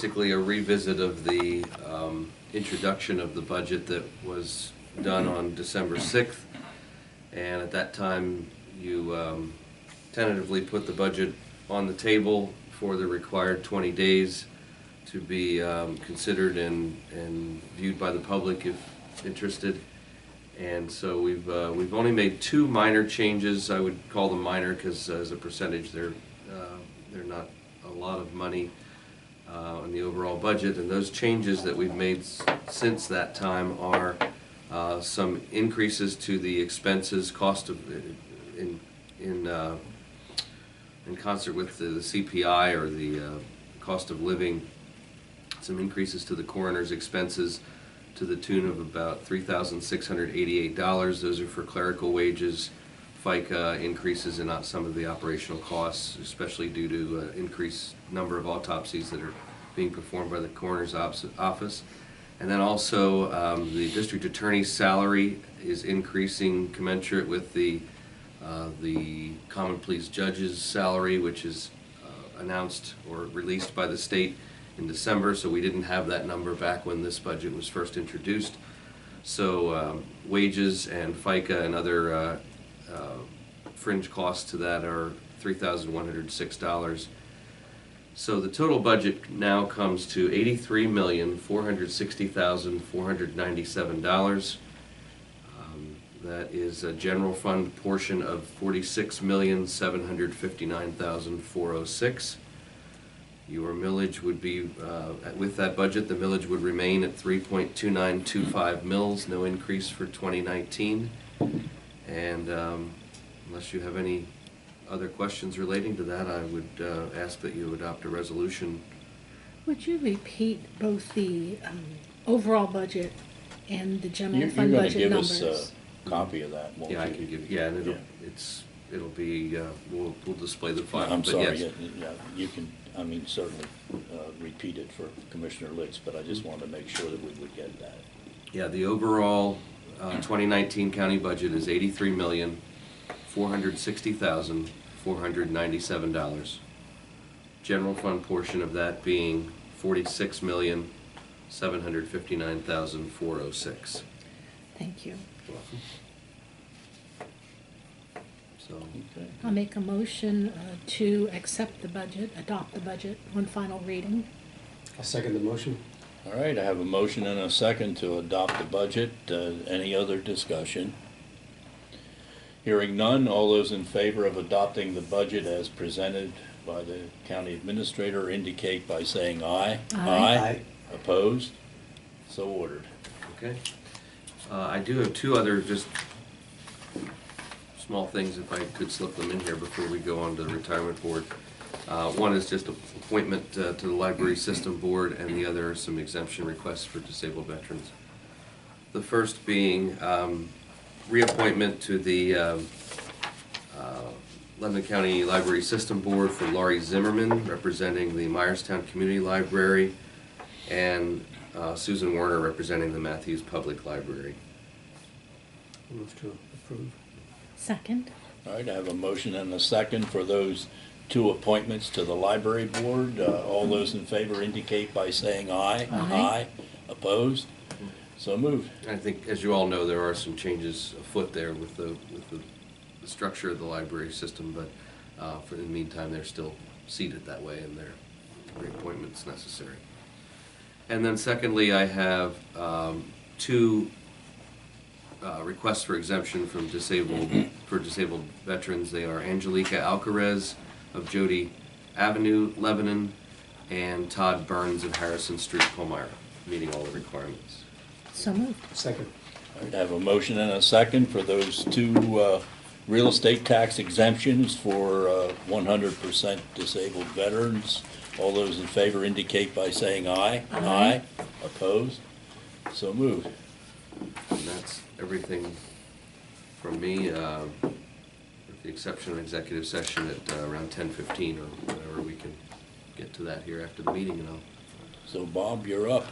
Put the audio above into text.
basically a revisit of the introduction of the budget that was done on December 6th. And at that time, you tentatively put the budget on the table for the required 20 days to be considered and viewed by the public if interested. And so we've only made two minor changes. I would call them minor because as a percentage they're not a lot of money in the overall budget. And those changes that we've made since that time are some increases to the expenses, cost of in concert with the CPI or the cost of living. Some increases to the coroner's expenses to the tune of about $3,688. Those are for clerical wages, FICA increases in some of the operational costs, especially due to increased number of autopsies that are being performed by the coroner's office. And then also the district attorney's salary is increasing commensurate with the common pleas judge's salary, which is announced or released by the state in December, so we didn't have that number back when this budget was first introduced. So wages and FICA and other fringe costs to that are $3,106. So the total budget now comes to $83,460,497. That is a general fund portion of $46,759,406. Your millage would be, with that budget, the millage would remain at 3.2925 mils, no increase for 2019. And unless you have any other questions relating to that, I would ask that you adopt a resolution. Would you repeat both the overall budget and the general fund You're budget numbers? give us a copy of that, won't you? Yeah, I can give. Yeah, and it'll be. We'll display the file. I'm but sorry. Yes. Yeah, you can. I mean, certainly repeat it for Commissioner Litz, but I just wanted to make sure that we would get that. Yeah, the overall 2019 county budget is $83,460,497. General fund portion of that being $46,759,406. Thank you. You're welcome. So, Okay. I'll make a motion to accept the budget, adopt the budget on final reading. I'll second the motion. All right, I have a motion and a second to adopt the budget. Any other discussion? Hearing none, all those in favor of adopting the budget as presented by the county administrator indicate by saying aye. Aye. Aye. Opposed? So ordered. okay. I do have two other just small things, if I could slip them in here before we go on to the retirement board. One is just an appointment to the library system board, and the other are some exemption requests for disabled veterans. The first being reappointment to the Lebanon County Library System Board for Laurie Zimmerman, representing the Myerstown Community Library, and Susan Warner, representing the Matthews Public Library. Move to approve. Second. All right, I have a motion and a second for those two appointments to the library board. All those in favor indicate by saying aye. Aye. Opposed? So moved. I think, as you all know, there are some changes afoot there with the structure of the library system, but for the meantime, they're still seated that way, and their reappointment's necessary. And then secondly, I have two requests for exemption from disabled veterans. They are Angelica Alcarez of Jody Avenue, Lebanon, and Todd Burns of Harrison Street, Palmyra, meeting all the requirements. So moved. Second. All right, I have a motion and a second for those two real estate tax exemptions for 100% disabled veterans. All those in favor indicate by saying aye. Aye. Opposed? So moved. And that's everything from me, with the exception of executive session at around 10:15 or whatever. We can get to that here after the meeting, and I'll So Bob, you're up.